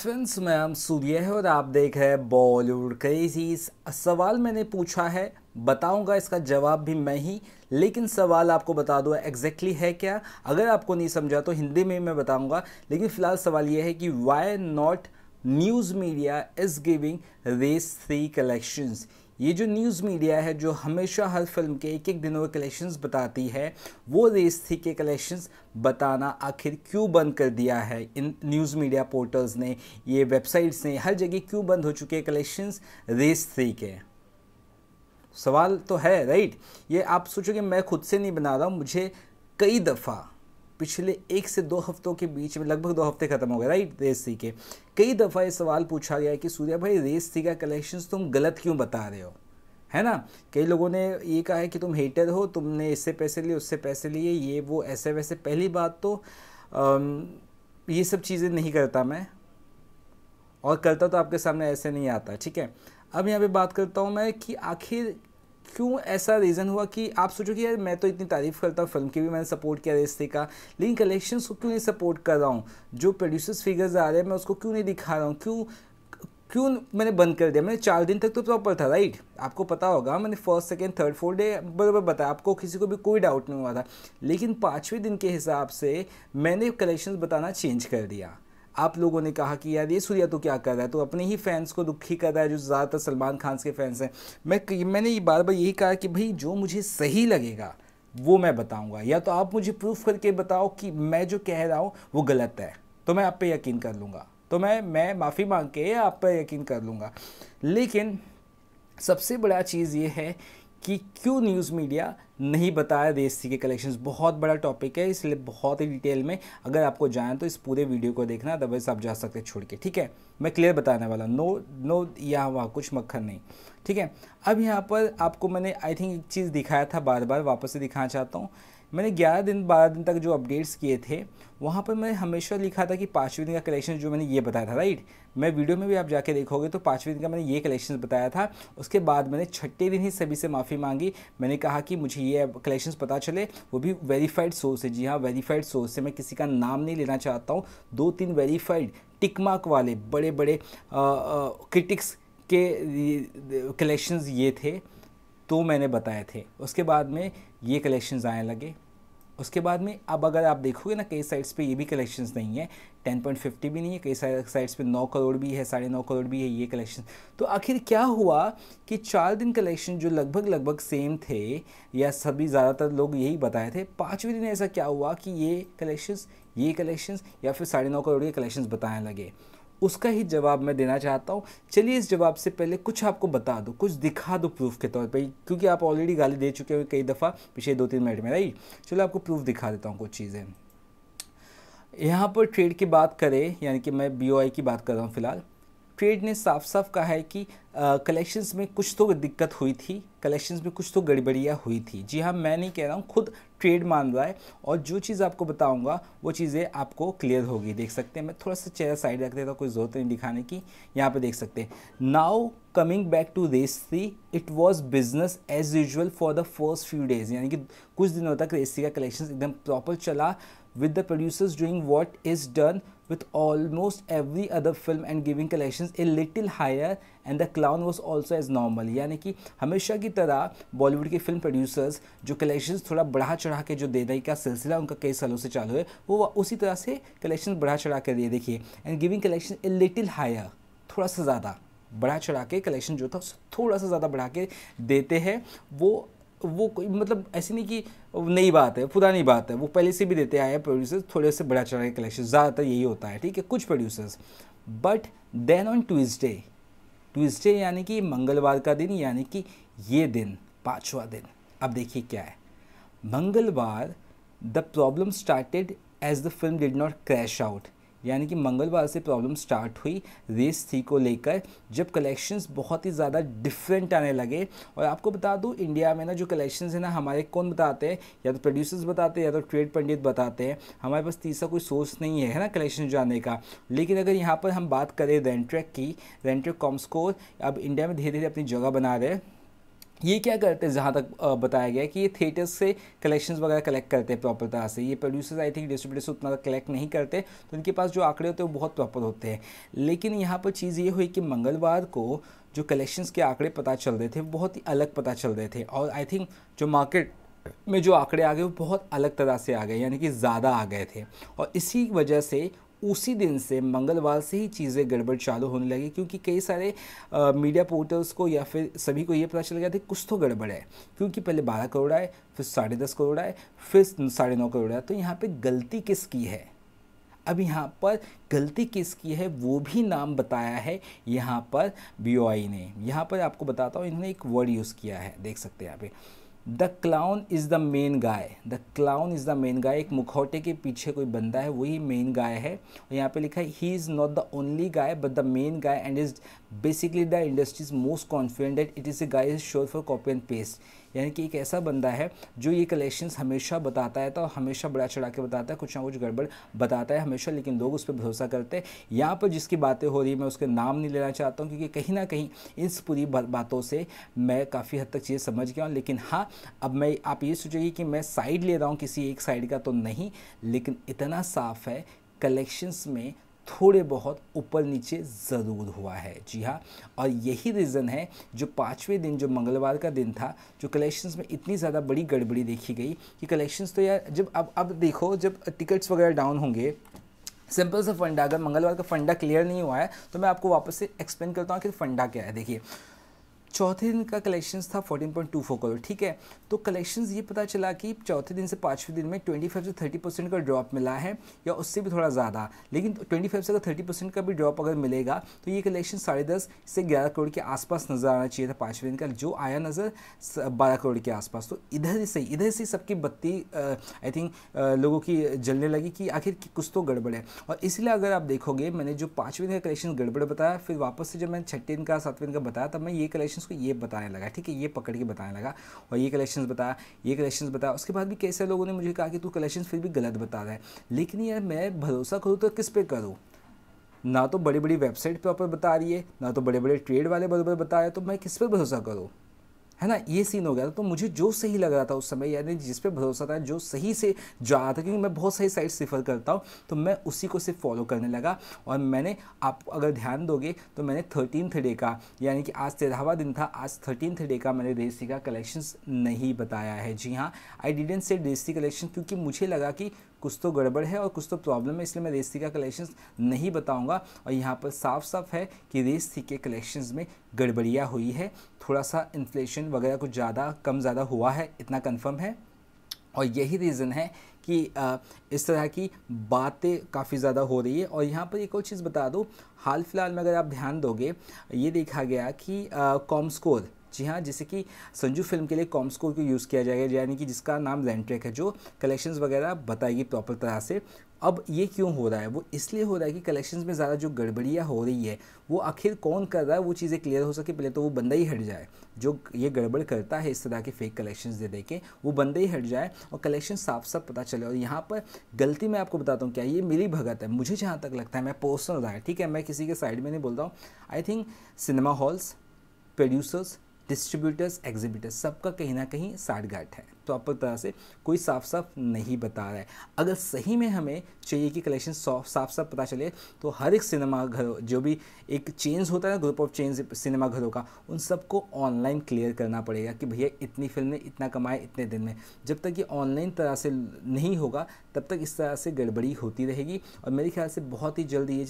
Friends, मैं हम सूर्य है और आप देख रहे हैं बॉलीवुड क्रेजी। सवाल मैंने पूछा है, बताऊंगा इसका जवाब भी मैं ही, लेकिन सवाल आपको बता दूँ एग्जैक्टली है क्या। अगर आपको नहीं समझा तो हिंदी में मैं बताऊंगा, लेकिन फिलहाल सवाल ये है कि why not news media is giving race 3 collections. ये जो न्यूज़ मीडिया है जो हमेशा हर फिल्म के एक एक दिनों के कलेक्शंस बताती है, वो रेस 3 के कलेक्शंस बताना आखिर क्यों बंद कर दिया है। इन न्यूज़ मीडिया पोर्टल्स ने, ये वेबसाइट्स ने, हर जगह क्यों बंद हो चुके हैं कलेक्शंस रेस 3 के। सवाल तो है राइट। ये आप सोचोगे मैं खुद से नहीं बना रहा हूँ, मुझे कई दफ़ा पिछले 1 से 2 हफ्तों के बीच में, लगभग 2 हफ्ते खत्म हो गए राइट, रेस 3 के, कई दफ़ा ये सवाल पूछा गया है कि सूर्या भाई रेस 3 का कलेक्शंस तुम गलत क्यों बता रहे हो, है ना। कई लोगों ने ये कहा है कि तुम हेटर हो, तुमने इससे पैसे लिए, उससे पैसे लिए, ये वो ऐसे वैसे। पहली बात तो ये सब चीज़ें नहीं करता मैं, और करता तो आपके सामने ऐसे नहीं आता, ठीक है। अब यहाँ पे बात करता हूँ मैं कि आखिर क्यों ऐसा रीज़न हुआ कि आप सोचो कि यार मैं तो इतनी तारीफ़ करता हूँ, फिल्म की भी मैंने सपोर्ट किया रेस 3 का, लेकिन कलेक्शंस को क्यों नहीं सपोर्ट कर रहा हूँ। जो प्रोड्यूसर्स फिगर्स आ रहे हैं मैं उसको क्यों नहीं दिखा रहा हूँ, क्यों मैंने बंद कर दिया। मैंने 4 दिन तक तो प्रॉपर था राइट, आपको पता होगा, मैंने first second third fourth day बराबर बताया, आपको किसी को भी कोई डाउट नहीं हुआ था। लेकिन 5वें दिन के हिसाब से मैंने कलेक्शंस बताना चेंज कर दिया। आप लोगों ने कहा कि यार ये सूर्या तो क्या कर रहा है, तो अपने ही फैंस को दुखी कर रहा है जो ज़्यादातर सलमान खान के फैंस हैं। मैंने ये बार बार यही कहा कि भाई जो मुझे सही लगेगा वो मैं बताऊंगा, या तो आप मुझे प्रूफ करके बताओ कि मैं जो कह रहा हूँ वो गलत है, तो मैं आप पे यकीन कर लूँगा, तो मैं माफ़ी मांग के आप पर यकीन कर लूँगा। लेकिन सबसे बड़ा चीज़ ये है कि क्यों न्यूज़ मीडिया नहीं बताया रेस 3 के कलेक्शंस। बहुत बड़ा टॉपिक है, इसलिए बहुत ही डिटेल में अगर आपको जाएं तो इस पूरे वीडियो को देखना, अदरवाइज आप जा सकते हैं छोड़ के, ठीक है। मैं क्लियर बताने वाला, नो यहाँ वहाँ कुछ मक्खन नहीं, ठीक है। अब यहाँ पर आपको मैंने आई थिंक एक चीज़ दिखाया था, बार बार वापस से दिखाना चाहता हूँ। मैंने 12 दिन तक जो अपडेट्स किए थे वहाँ पर मैंने हमेशा लिखा था कि 5वें दिन का कलेक्शन जो मैंने ये बताया था राइट। मैं वीडियो में भी आप जाके देखोगे तो 5वें दिन का मैंने ये कलेक्शंस बताया था। उसके बाद मैंने 6ठे दिन ही सभी से माफ़ी मांगी। मैंने कहा कि मुझे ये कलेक्शंस पता चले, वो भी वेरीफाइड सोर्स से। जी हाँ, वेरीफाइड सोर्स से, मैं किसी का नाम नहीं लेना चाहता हूँ। 2-3 वेरीफाइड टिक मार्क वाले बड़े बड़े क्रिटिक्स के कलेक्शंस ये थे, तो मैंने बताए थे। उसके बाद में ये कलेक्शंस आने लगे। उसके बाद में अब अगर आप देखोगे ना, कई साइट्स पे ये भी कलेक्शंस नहीं है, 10.50 भी नहीं है, कई साइट्स पे 9 करोड़ भी है, 9.5 करोड़ भी है ये कलेक्शन। तो आखिर क्या हुआ कि 4 दिन कलेक्शन जो लगभग सेम थे, या सभी ज़्यादातर लोग यही बताए थे, 5वें दिन ऐसा क्या हुआ कि ये कलेक्शंस या फिर 9.5 करोड़ के कलेक्शंस बताने लगे। उसका ही जवाब मैं देना चाहता हूँ। चलिए इस जवाब से पहले कुछ आपको बता दो, कुछ दिखा दो प्रूफ के तौर पे, क्योंकि आप ऑलरेडी गाली दे चुके हो कई दफ़ा पिछले 2-3 मिनट में राइट। चलो आपको प्रूफ दिखा देता हूँ कुछ चीज़ें। यहाँ पर ट्रेड की बात करें, यानी कि मैं BOI की बात कर रहा हूँ फिलहाल। ट्रेड ने साफ साफ कहा है कि कलेक्शंस में कुछ तो दिक्कत हुई थी, कलेक्शंस में कुछ तो गड़बड़ियाँ हुई थी। जी हाँ, मैं नहीं कह रहा हूँ, खुद ट्रेड मान रहा है। और जो चीज़ आपको बताऊंगा वो चीज़ें आपको क्लियर होगी। देख सकते हैं, मैं थोड़ा सा चेहरा साइड रख देता हूँ, कोई ज़रूरत नहीं दिखाने की। यहाँ पे देख सकते हैं, now coming back to race 3, it was business as usual for the first few days. यानी कि कुछ दिनों तक रेस 3 का कलेक्शन एकदम प्रॉपर चला, with the producers doing what is done with almost every other film and giving collections a little higher and the clown was also as normal। यानी कि हमेशा की तरह बॉलीवुड के फिल्म प्रोड्यूसर्स जो कलेक्शंस थोड़ा बढ़ा चढ़ा के जो देने का सिलसिला उनका कई सालों से चालू है, वो उसी तरह से कलेक्शन बढ़ा चढ़ा के दिए। देखिए, and giving collection a little higher, थोड़ा सा ज़्यादा बढ़ा चढ़ा के कलेक्शन जो था थोड़ा सा ज़्यादा बढ़ा के देते हैं। वो कोई मतलब ऐसी नहीं कि नई बात है, पुरानी बात है, वो पहले से भी देते आए हैं प्रोड्यूसर्स, थोड़े से बढ़ा चढ़ा के कलेक्शन, ज़्यादातर यही होता है, ठीक है, कुछ producers. But then on Tuesday यानी कि मंगलवार का दिन, यानी कि ये दिन 5वां दिन, अब देखिए क्या है। मंगलवार the problem started as the film did not crash out. यानी कि मंगलवार से प्रॉब्लम स्टार्ट हुई रेस 3 को लेकर, जब कलेक्शंस बहुत ही ज़्यादा डिफरेंट आने लगे। और आपको बता दूं, इंडिया में ना जो कलेक्शंस है ना, हमारे कौन बताते हैं, या तो प्रोड्यूसर्स बताते हैं या तो ट्रेड पंडित बताते हैं। हमारे पास तीसरा कोई सोर्स नहीं है ना कलेक्शन जानने का। लेकिन अगर यहाँ पर हम बात करें रेंट्रेक की, रेंट्रेक कॉमस्कोर अब इंडिया में धीरे धीरे अपनी जगह बना रहे हैं। ये क्या करते हैं, जहाँ तक बताया गया है कि ये थिएटर्स से कलेक्शंस वगैरह कलेक्ट करते हैं प्रॉपर तरह से। ये प्रोड्यूसर्स आई थिंक डिस्ट्रीब्यूटर्स उतना कलेक्ट नहीं करते, तो इनके पास जो आंकड़े होते हैं वो बहुत प्रॉपर होते हैं। लेकिन यहाँ पर चीज़ ये हुई कि मंगलवार को जो कलेक्शंस के आंकड़े पता चल रहे थे बहुत ही अलग पता चल रहे थे, और आई थिंक जो मार्केट में जो आंकड़े आ गए वो बहुत अलग तरह से आ गए, यानी कि ज़्यादा आ गए थे। और इसी वजह से उसी दिन से मंगलवार से ही चीज़ें गड़बड़ चालू होने लगी, क्योंकि कई सारे मीडिया पोर्टल्स को या फिर सभी को ये पता चल गया था कुछ तो गड़बड़ है, क्योंकि पहले 12 करोड़ आए, फिर 10.5 करोड़ आए, फिर 9.5 करोड़ आए। तो यहाँ पे गलती किसकी है? अब यहाँ पर गलती किसकी है वो भी नाम बताया है यहाँ पर BOI ने। यहाँ पर आपको बताता हूँ, इन्होंने एक वर्ड यूज़ किया है, देख सकते हैं यहाँ पे, the clown is the main guy. The clown is the main guy. एक मुखौटे के पीछे कोई बंदा है, वही मेन गाय है। और यहाँ पे लिखा है he is not the only guy but the main guy and is basically the industries most confident that it is a guy is sure for copy and paste. यानी कि एक ऐसा बंदा है जो ये कलेक्शंस हमेशा बताता है, तो हमेशा बड़ा चढ़ा के बताता है, कुछ ना कुछ गड़बड़ बताता है हमेशा, लेकिन लोग उस पर भरोसा करते हैं। यहाँ पर जिसकी बातें हो रही है मैं उसके नाम नहीं लेना चाहता हूँ, क्योंकि कहीं ना कहीं इस पूरी बातों से मैं काफ़ी हद तक चीज़ें समझ गया हूँ। लेकिन हाँ, अब मैं आप ये सोचिए कि मैं साइड ले रहा हूँ किसी एक साइड का, तो नहीं, लेकिन इतना साफ है कलेक्शंस में थोड़े बहुत ऊपर नीचे ज़रूर हुआ है। जी हाँ, और यही रीज़न है जो 5वें दिन, जो मंगलवार का दिन था, जो कलेक्शंस में इतनी ज़्यादा बड़ी गड़बड़ी देखी गई कि कलेक्शंस तो यार, जब अब देखो, जब टिकट्स वगैरह डाउन होंगे, सिंपल सा फंडा, अगर मंगलवार का फंडा क्लियर नहीं हुआ है तो मैं आपको वापस से एक्सप्लेन करता हूँ कि फंडा क्या है। देखिए, चौथे दिन का कलेक्शंस था 14.24 करोड़, ठीक है। तो कलेक्शंस ये पता चला कि चौथे दिन से 5वें दिन में 25 से 30% का ड्रॉप मिला है, या उससे भी थोड़ा ज़्यादा। लेकिन 25 से अगर 30% का भी ड्रॉप अगर मिलेगा तो ये कलेक्शन 10.5 से 11 करोड़ के आसपास नज़र आना चाहिए था 5वें दिन का, जो आया नज़र 12 करोड़ के आसपास। तो इधर से सबकी बत्ती आई थिंक लोगों की जलने लगी कि आखिर कुछ तो गड़बड़ है। और इसलिए अगर आप देखोगे, मैंने जो 5वें दिन का कलेक्शन गड़बड़ बताया, फिर वापस से जब मैंने 6ठे दिन का 7वें दिन का बताया, तब मैं ये कलेक्शन को ये बताने लगा, ठीक है, ये पकड़ के बताने लगा, और ये कलेक्शंस बताया, ये कलेक्शंस बताया। उसके बाद भी कैसे लोगों ने मुझे कहा कि तू कलेक्शंस फिर भी गलत बता रहा है। लेकिन यार, मैं भरोसा करूँ तो किस पे करूँ? ना तो बड़ी बड़ी वेबसाइट प्रॉपर बता रही है, ना तो बड़े बड़े ट्रेड वाले बराबर बता रहे, तो मैं किस पे भरोसा करूँ? है ना, ये सीन हो गया था। तो मुझे जो सही लग रहा था उस समय, यानी जिस पे भरोसा था, जो सही से जा रहा था, क्योंकि मैं बहुत सारी साइट्स रिफ़र करता हूँ, तो मैं उसी को सिर्फ फॉलो करने लगा। और मैंने, आप अगर ध्यान दोगे तो मैंने 13th डे का, यानी कि आज 13वां दिन था, आज 13th डे का मैंने रेसी का कलेक्शंस नहीं बताया है। जी हाँ, आई डिडंट से रेसी कलेक्शन, क्योंकि मुझे लगा कि कुछ तो गड़बड़ है और कुछ तो प्रॉब्लम है, इसलिए मैं रेसी का कलेक्शंस नहीं बताऊंगा। और यहाँ पर साफ साफ है कि रेसी के कलेक्शंस में गड़बड़ियाँ हुई है, थोड़ा सा इन्फ्लेशन वगैरह कुछ ज़्यादा कम ज़्यादा हुआ है, इतना कंफर्म है। और यही रीज़न है कि इस तरह की बातें काफ़ी ज़्यादा हो रही है। और यहाँ पर एक और चीज़ बता दूँ, हाल फिलहाल में अगर आप ध्यान दोगे, ये देखा गया कि कॉमस्कोर, जी हाँ, जैसे कि संजू फिल्म के लिए कॉमस्कोर को यूज़ किया जाएगा, यानी कि जिसका नाम लैंड्रेक है, जो कलेक्शंस वगैरह बताएगी प्रॉपर तरह से। अब ये क्यों हो रहा है? वो इसलिए हो रहा है कि कलेक्शंस में ज़्यादा जो गड़बड़ियाँ हो रही है, वो आखिर कौन कर रहा है, वो चीज़ें क्लियर हो सके, पहले तो वो बंदा ही हट जाए जो ये गड़बड़ करता है, इस तरह के फेक कलेक्शंस दे के वो बंदा ही हट जाए और कलेक्शन साफ साफ पता चले। और यहाँ पर गलती मैं आपको बताता हूँ क्या, ये मेरी भगत है, मुझे जहाँ तक लगता है, मैं पर्सनल रहा है, ठीक है, मैं किसी के साइड में नहीं बोल रहा हूँ। I think cinema halls, producers, distributors, exhibitors, सबका कहीं ना कहीं साठगांठ है, प्रॉपर तरह से कोई साफ साफ नहीं बता रहा है। अगर सही में हमें चाहिए कि कलेक्शन साफ साफ पता चले, तो हर एक सिनेमा घर, जो भी एक चेंज होता है ना, ग्रुप ऑफ चेंज सिनेमा घरों का, उन सबको ऑनलाइन क्लियर करना पड़ेगा कि भैया इतनी फिल्म ने इतना कमाए इतने दिन में। जब तक ये ऑनलाइन तरह से नहीं होगा, तब तक इस तरह से गड़बड़ी होती रहेगी। और मेरे ख्याल से बहुत ही जल्द ये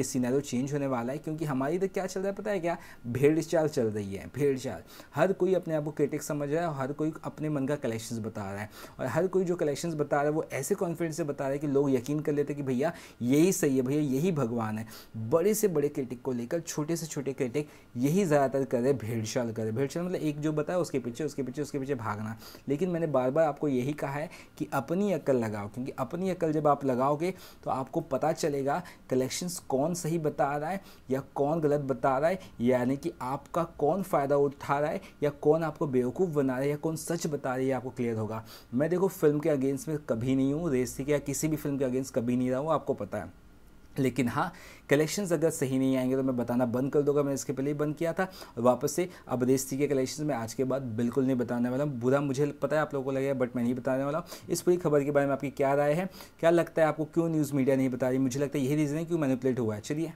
सिनेरियो चेंज होने वाला है, क्योंकि हमारी इधर क्या चल रहा है पता है क्या? भेड़ चाल चल रही है, भेड़ चाल। हर कोई अपने आप को क्रिटिक समझ रहा है और हर कोई अपने मन का कलेक्शंस बता रहा है, और हर कोई जो कलेक्शंस बता रहा है वो ऐसे कॉन्फिडेंस से बता रहा है कि लोग यकीन कर लेते हैं कि भैया यही सही है, भैया यही भगवान है। बड़े से बड़े क्रिटिक को लेकर छोटे से छोटे क्रिटिक यही ज़्यादातर कर रहे, भेड़चाल करे। भेड़चाल मतलब एक जो बताया उसके पीछे भागना। लेकिन मैंने बार बार आपको यही कहा है कि अपनी अक्ल लगाओ, क्योंकि अपनी अक्ल जब आप लगाओगे तो आपको पता चलेगा कलेक्शंस कौन सही बता रहा है या कौन गलत बता रहा है, यानी कि आपका कौन फ़ायदा उठा रहा है या कौन आपको बेवकूफ़ बना रहा है या कौन सच बता रही है, आपको क्लियर होगा। मैं देखो फिल्म के अगेंस्ट में कभी नहीं हूँ, रेसी के या किसी भी फिल्म के अगेंस्ट कभी नहीं रहा हूँ, आपको पता है। लेकिन हाँ, कलेक्शंस अगर सही नहीं आएंगे तो मैं बताना बंद कर दूंगा। मैंने इसके पहले ही बंद किया था और वापस से अब रेस्टी के कलेक्शंस में आज के बाद बिल्कुल नहीं बताने वाला। बुरा मुझे पता है आप लोगों को लगेगा, बट मैं नहीं बताने वाला। इस पूरी खबर के बारे में आपकी क्या राय है, क्या लगता है आपको, क्यों न्यूज़ मीडिया नहीं बता रही? मुझे लगता है यही रीज़न है क्यों मैनिपुलेट हुआ है। चलिए